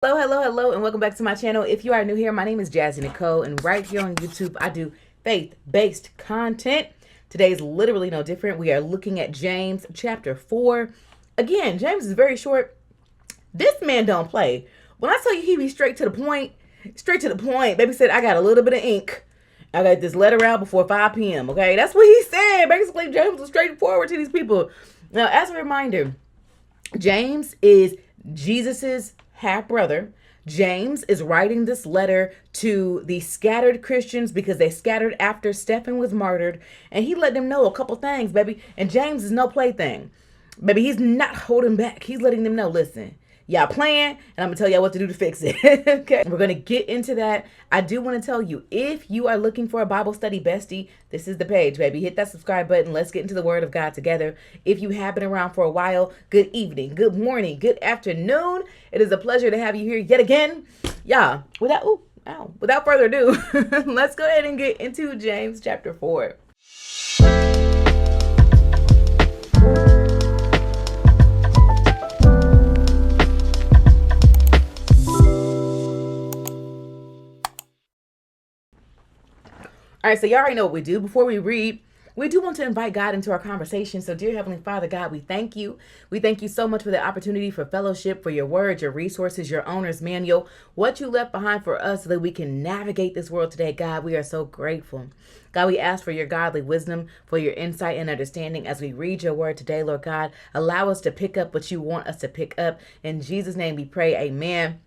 Hello, hello, hello, and welcome back to my channel. If you are new here, my name is Jazzy Nicole, and right here on YouTube, I do faith-based content. Today is literally no different. We are looking at James chapter 4. Again, James is very short. This man don't play. When I tell you he be straight to the point. Baby said, I got a little bit of ink. I got this letter out before 5 p.m., okay? That's what he said. Basically, James was straightforward to these people. Now, as a reminder, James is Jesus's half brother. James is writing this letter to the scattered Christians because they scattered after Stephen was martyred. And he let them know a couple things, baby. And James is no plaything. Baby, he's not holding back. He's letting them know, listen, y'all playing, and I'm going to tell y'all what to do to fix it. Okay, we're going to get into that. I do want to tell you, if you are looking for a Bible study bestie, this is the page, baby. Hit that subscribe button. Let's get into the Word of God together. If you have been around for a while, good evening, good morning, good afternoon. It is a pleasure to have you here yet again. Yeah, without further ado, let's go ahead and get into James chapter 4. All right, so y'all already know what we do. Before we read, we do want to invite God into our conversation. So, dear Heavenly Father, God, we thank you. We thank you so much for the opportunity for fellowship, for your word, your resources, your owner's manual, what you left behind for us so that we can navigate this world today. God, we are so grateful. God, we ask for your godly wisdom, for your insight and understanding as we read your word today, Lord God. Allow us to pick up what you want us to pick up. In Jesus' name we pray, amen.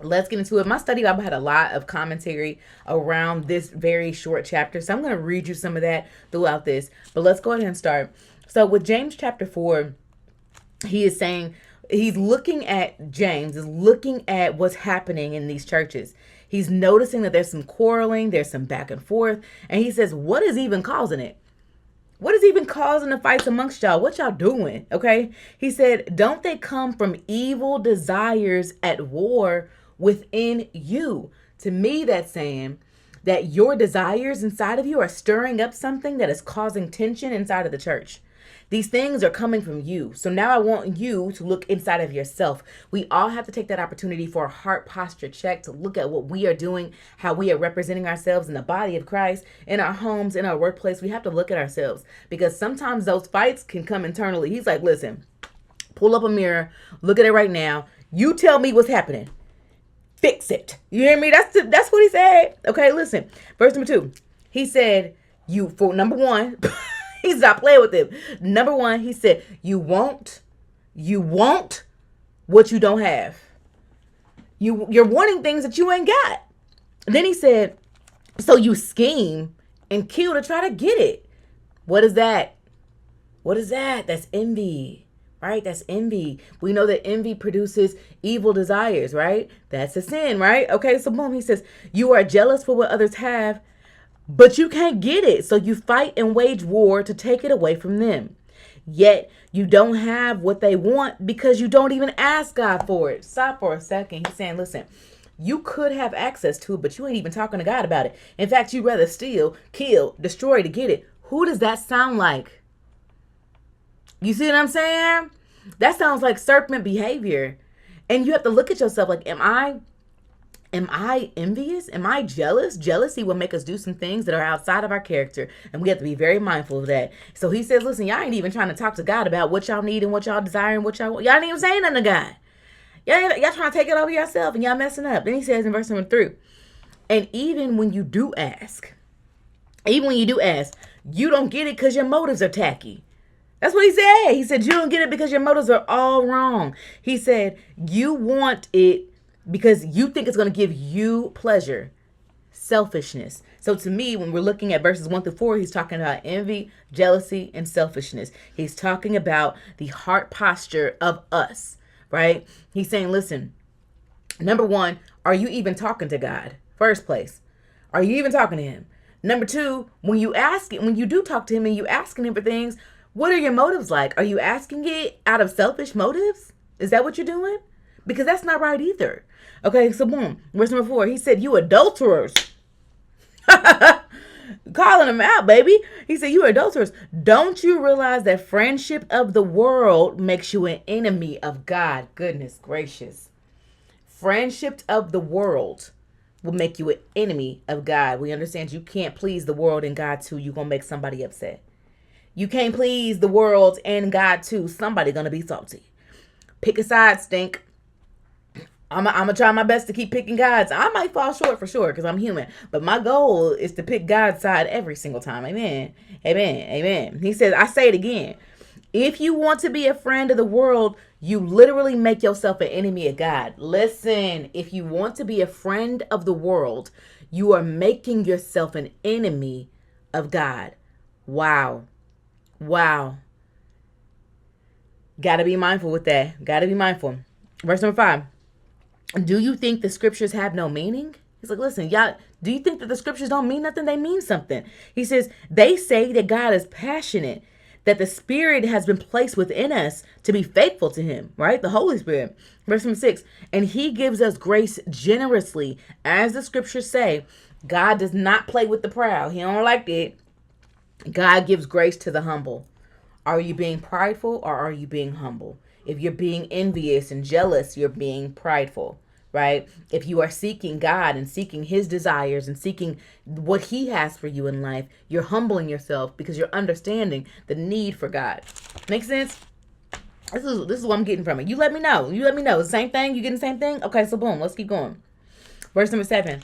Let's get into it. My study Bible had a lot of commentary around this very short chapter. So I'm going to read you some of that throughout this. But let's go ahead and start. So with James chapter 4, he is saying, James is looking at what's happening in these churches. He's noticing that there's some quarreling, there's some back and forth. And he says, what is even causing it? What is even causing the fights amongst y'all? What y'all doing? Okay. He said, don't they come from evil desires at war within you? To me, that's saying that your desires inside of you are stirring up something that is causing tension inside of the church. These things are coming from you. So now I want you to look inside of yourself. We all have to take that opportunity for a heart posture check to look at what we are doing, how we are representing ourselves in the body of Christ, in our homes, in our workplace. We have to look at ourselves because sometimes those fights can come internally. He's like, listen, pull up a mirror, look at it right now. You tell me what's happening. Fix it. You hear me? That's what he said. Okay, listen. Verse number 2. He said, for number 1, he stopped playing with him. Number 1, he said, you want what you don't have. You're wanting things that you ain't got. Then he said, so you scheme and kill to try to get it. What is that? What is that? That's envy. Right? That's envy. We know that envy produces evil desires, right? That's a sin, right? Okay, so boom, he says, you are jealous for what others have, but you can't get it. So you fight and wage war to take it away from them. Yet you don't have what they want because you don't even ask God for it. Stop for a second. He's saying, listen, you could have access to it, but you ain't even talking to God about it. In fact, you'd rather steal, kill, destroy to get it. Who does that sound like? You see what I'm saying? That sounds like serpent behavior. And you have to look at yourself like, am I envious? Am I jealous? Jealousy will make us do some things that are outside of our character. And we have to be very mindful of that. So he says, listen, y'all ain't even trying to talk to God about what y'all need and what y'all desire and what y'all want. Y'all ain't even saying nothing to God. Y'all trying to take it over yourself and y'all messing up. Then he says in verse number 3, and even when you do ask, you don't get it because your motives are tacky. That's what he said. He said, you don't get it because your motives are all wrong. He said, you want it because you think it's going to give you pleasure. Selfishness. So to me, when we're looking at verses 1-4, he's talking about envy, jealousy, and selfishness. He's talking about the heart posture of us, right? He's saying, listen, number 1, are you even talking to God? First place. Are you even talking to him? Number 2, when you do talk to him and you asking him for things, what are your motives like? Are you asking it out of selfish motives? Is that what you're doing? Because that's not right either. Okay, so boom. Verse number 4, he said, you adulterers. Calling them out, baby. He said, you adulterers. Don't you realize that friendship of the world makes you an enemy of God? Goodness gracious. Friendship of the world will make you an enemy of God. We understand you can't please the world and God too. You're going to make somebody upset. You can't please the world and God too. Somebody going to be salty. Pick a side, stink. I'm going to try my best to keep picking God's. I might fall short for sure because I'm human. But my goal is to pick God's side every single time. Amen. Amen. Amen. He says, I say it again. If you want to be a friend of the world, you literally make yourself an enemy of God. Listen, if you want to be a friend of the world, you are making yourself an enemy of God. Wow. Wow. Got to be mindful with that. Got to be mindful. Verse number 5. Do you think the scriptures have no meaning? He's like, listen, y'all, do you think that the scriptures don't mean nothing? They mean something. He says, they say that God is passionate, that the Spirit has been placed within us to be faithful to him, right? The Holy Spirit. Verse number 6, and he gives us grace generously. As the scriptures say, God does not play with the proud. He don't like it. God gives grace to the humble. Are you being prideful or are you being humble? If you're being envious and jealous, you're being prideful, right? If you are seeking God and seeking his desires and seeking what he has for you in life, you're humbling yourself because you're understanding the need for God. Make sense? This is what I'm getting from it. You let me know. You let me know. The same thing? You getting the same thing? Okay, so boom, let's keep going. Verse number 7.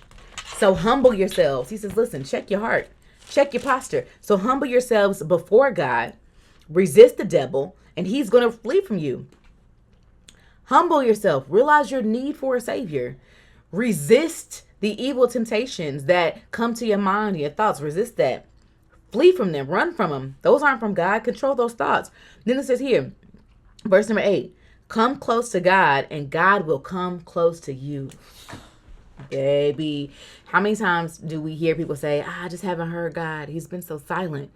So humble yourselves. He says, listen, check your heart. Check your posture. So humble yourselves before God. Resist the devil, and he's going to flee from you. Humble yourself. Realize your need for a savior. Resist the evil temptations that come to your mind and your thoughts. Resist that. Flee from them. Run from them. Those aren't from God. Control those thoughts. Then it says here, verse number 8, come close to God and God will come close to you. Baby, how many times do we hear people say, I just haven't heard God. He's been so silent.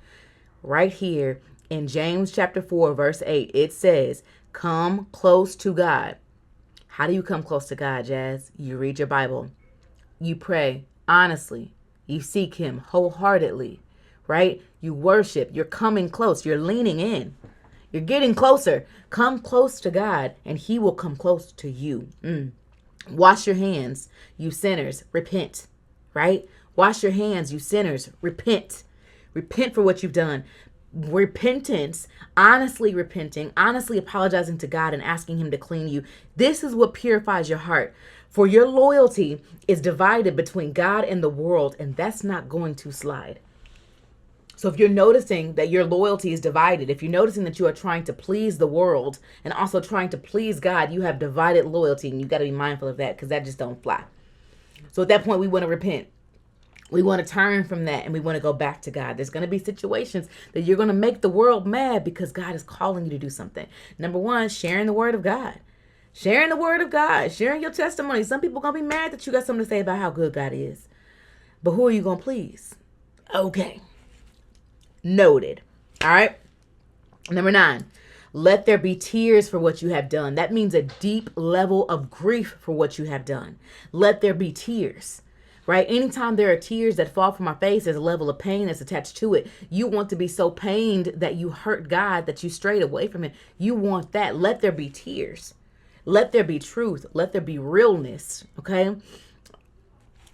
Right here in James chapter 4, verse 8, it says, come close to God. How do you come close to God, Jazz? You read your Bible. You pray honestly. You seek him wholeheartedly, right? You worship. You're coming close. You're leaning in. You're getting closer. Come close to God and he will come close to you. Wash your hands, you sinners. Repent, right? Wash your hands, you sinners. Repent. Repent for what you've done. Repentance, honestly repenting, honestly apologizing to God and asking him to clean you. This is what purifies your heart. For your loyalty is divided between God and the world, and that's not going to slide. So if you're noticing that your loyalty is divided, if you're noticing that you are trying to please the world and also trying to please God, you have divided loyalty, and you got to be mindful of that because that just don't fly. So at that point, we want to repent. We want to turn from that and we want to go back to God. There's going to be situations that you're going to make the world mad because God is calling you to do something. Number 1, sharing the word of God. Sharing the word of God. Sharing your testimony. Some people are going to be mad that you got something to say about how good God is. But who are you going to please? Okay. Noted. All right. Number 9. Let there be tears for what you have done. That means a deep level of grief for what you have done. Let there be tears. Right? Anytime there are tears that fall from our face, there's a level of pain that's attached to it. You want to be so pained that you hurt God, that you strayed away from him. You want that. Let there be tears. Let there be truth. Let there be realness. Okay?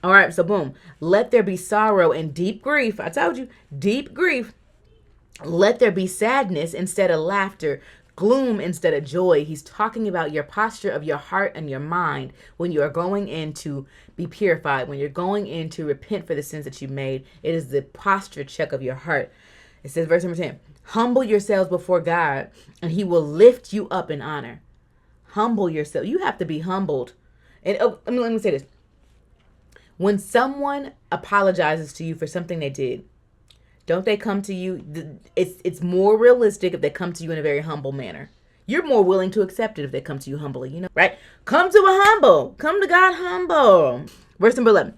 All right. So boom. Let there be sorrow and deep grief. I told you, deep grief. Let there be sadness instead of laughter. Gloom instead of joy. He's talking about your posture of your heart and your mind when you are going in to be purified, when you're going in to repent for the sins that you made. It is the posture check of your heart. It says, verse number 10, humble yourselves before God and he will lift you up in honor. Humble yourself. You have to be humbled. And let me say this. When someone apologizes to you for something they did, don't they come to you? It's more realistic if they come to you in a very humble manner. You're more willing to accept it if they come to you humbly, right? Come to a humble. Come to God humble. Verse number 11.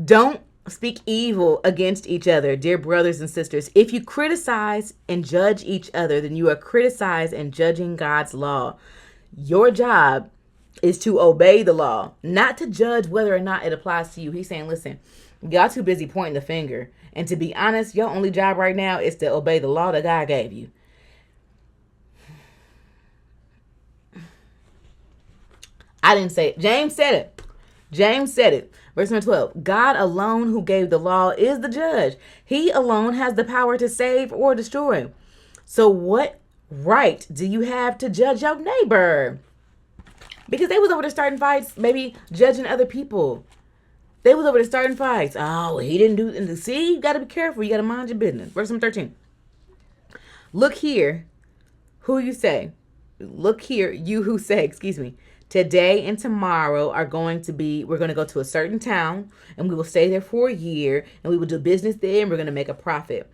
Don't speak evil against each other, dear brothers and sisters. If you criticize and judge each other, then you are criticizing and judging God's law. Your job is to obey the law, not to judge whether or not it applies to you. He's saying, listen, y'all too busy pointing the finger. And to be honest, your only job right now is to obey the law that God gave you. I didn't say it. James said it. James said it. Verse number 12. God alone who gave the law is the judge. He alone has the power to save or destroy. So what right do you have to judge your neighbor? Because they was over there starting fights, maybe judging other people. They was over there starting fights. Oh, he didn't do. See, you got to be careful. You got to mind your business. Verse number 13. Look here, who you say. Look here, you who say, today and tomorrow we're going to go to a certain town and we will stay there for a year and we will do business there and we're going to make a profit.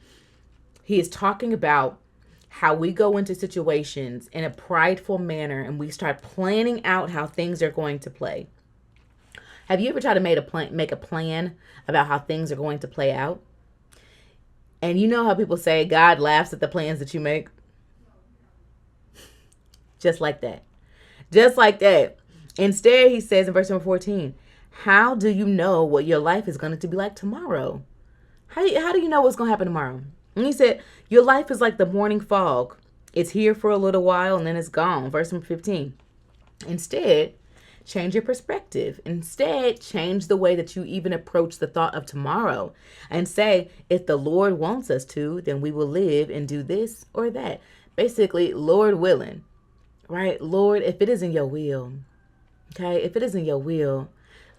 He is talking about how we go into situations in a prideful manner and we start planning out how things are going to play. Have you ever tried to make a plan about how things are going to play out? And you know how people say God laughs at the plans that you make? Just like that. Just like that. Instead, he says in verse number 14, how do you know what your life is going to be like tomorrow? How do you know what's going to happen tomorrow? And he said, your life is like the morning fog. It's here for a little while and then it's gone. Verse number 15. Instead, change your perspective. Instead, change the way that you even approach the thought of tomorrow and say, if the Lord wants us to, then we will live and do this or that. Basically, Lord willing, right? Lord, if it is in your will, okay, if it is in your will,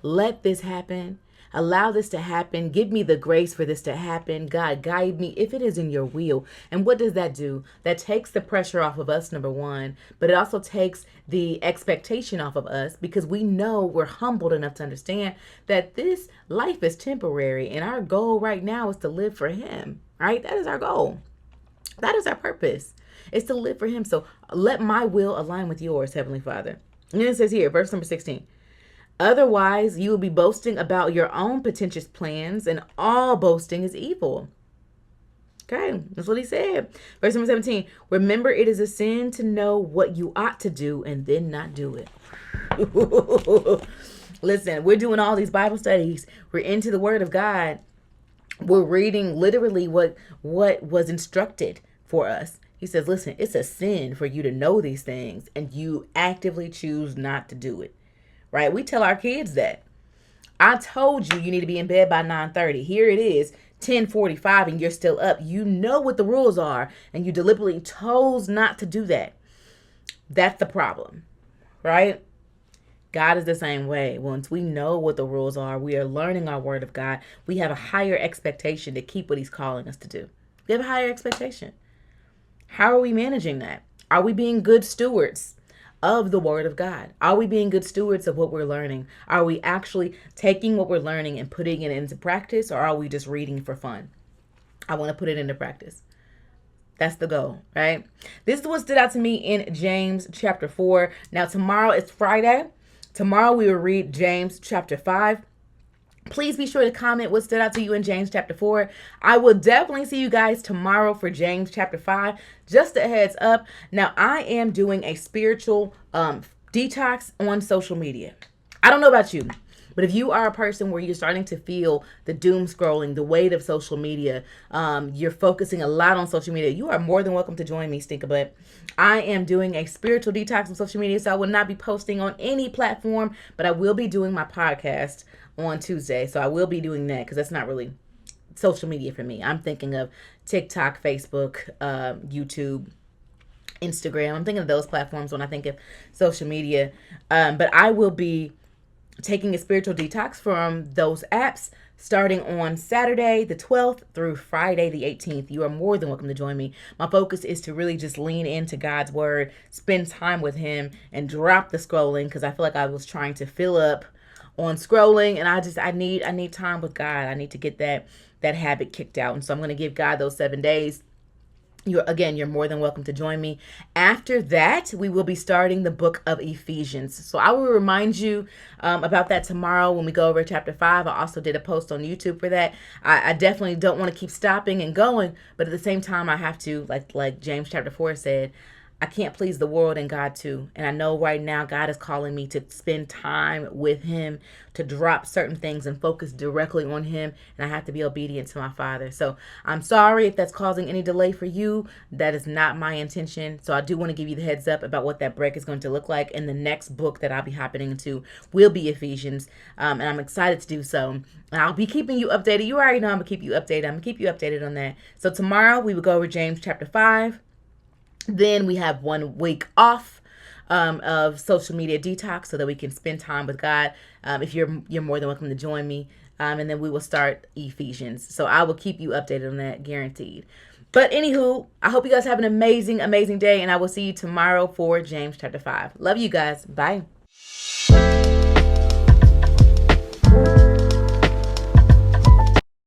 let this happen. Allow this to happen. Give me the grace for this to happen. God, guide me if it is in your will. And what does that do? That takes the pressure off of us, number one, but it also takes the expectation off of us because we know we're humbled enough to understand that this life is temporary and our goal right now is to live for him, right? That is our goal. That is our purpose. It's to live for him. So let my will align with yours, Heavenly Father. And then it says here, verse number 16. Otherwise, you will be boasting about your own pretentious plans, and all boasting is evil. Okay, that's what he said. Verse number 17. Remember, it is a sin to know what you ought to do and then not do it. Listen, we're doing all these Bible studies. We're into the Word of God. We're reading literally what was instructed for us. He says, listen, it's a sin for you to know these things and you actively choose not to do it. Right? We tell our kids that. I told you need to be in bed by 9:30. Here it is, 10:45, and you're still up. You know what the rules are, and you deliberately chose not to do that. That's the problem, right? God is the same way. Once we know what the rules are, we are learning our word of God. We have a higher expectation to keep what he's calling us to do. We have a higher expectation. How are we managing that? Are we being good stewards of the word of God? Are we being good stewards of what we're learning? Are we actually taking what we're learning and putting it into practice, or are we just reading for fun? I want to put it into practice. That's the goal, right? This is what stood out to me in James chapter 4. Now, tomorrow is Friday. Tomorrow we will read James chapter 5. Please be sure to comment what stood out to you in James chapter 4. I will definitely see you guys tomorrow for James chapter 5. Just a heads up. Now, I am doing a spiritual detox on social media. I don't know about you, but if you are a person where you're starting to feel the doom scrolling, the weight of social media, you're focusing a lot on social media, you are more than welcome to join me, Stinkabutt. I am doing a spiritual detox on social media, so I will not be posting on any platform, but I will be doing my podcast on Tuesday. So I will be doing that because that's not really social media for me. I'm thinking of TikTok, Facebook, YouTube, Instagram. I'm thinking of those platforms when I think of social media. But I will be taking a spiritual detox from those apps starting on Saturday the 12th through Friday the 18th. You are more than welcome to join me. My focus is to really just lean into God's word, spend time with him, and drop the scrolling because I feel like I was trying to fill up on scrolling, and I need time with God. I need to get that habit kicked out. And so I'm going to give God those 7 days. You're more than welcome to join me. After that, we will be starting the book of Ephesians. So I will remind you about that tomorrow when we go over chapter 5. I also did a post on YouTube for that. I definitely don't want to keep stopping and going, but at the same time, I have to, like James chapter 4 said, I can't please the world and God too. And I know right now God is calling me to spend time with him, to drop certain things and focus directly on him. And I have to be obedient to my Father. So I'm sorry if that's causing any delay for you. That is not my intention. So I do want to give you the heads up about what that break is going to look like. And the next book that I'll be hopping into will be Ephesians. And I'm excited to do so. And I'll be keeping you updated. You already know I'm going to keep you updated. I'm going to keep you updated on that. So tomorrow we will go over James chapter 5. Then we have 1 week off of social media detox so that we can spend time with God. If you're more than welcome to join me. And then we will start Ephesians. So I will keep you updated on that, guaranteed. But anywho, I hope you guys have an amazing, amazing day. And I will see you tomorrow for James chapter 5. Love you guys. Bye.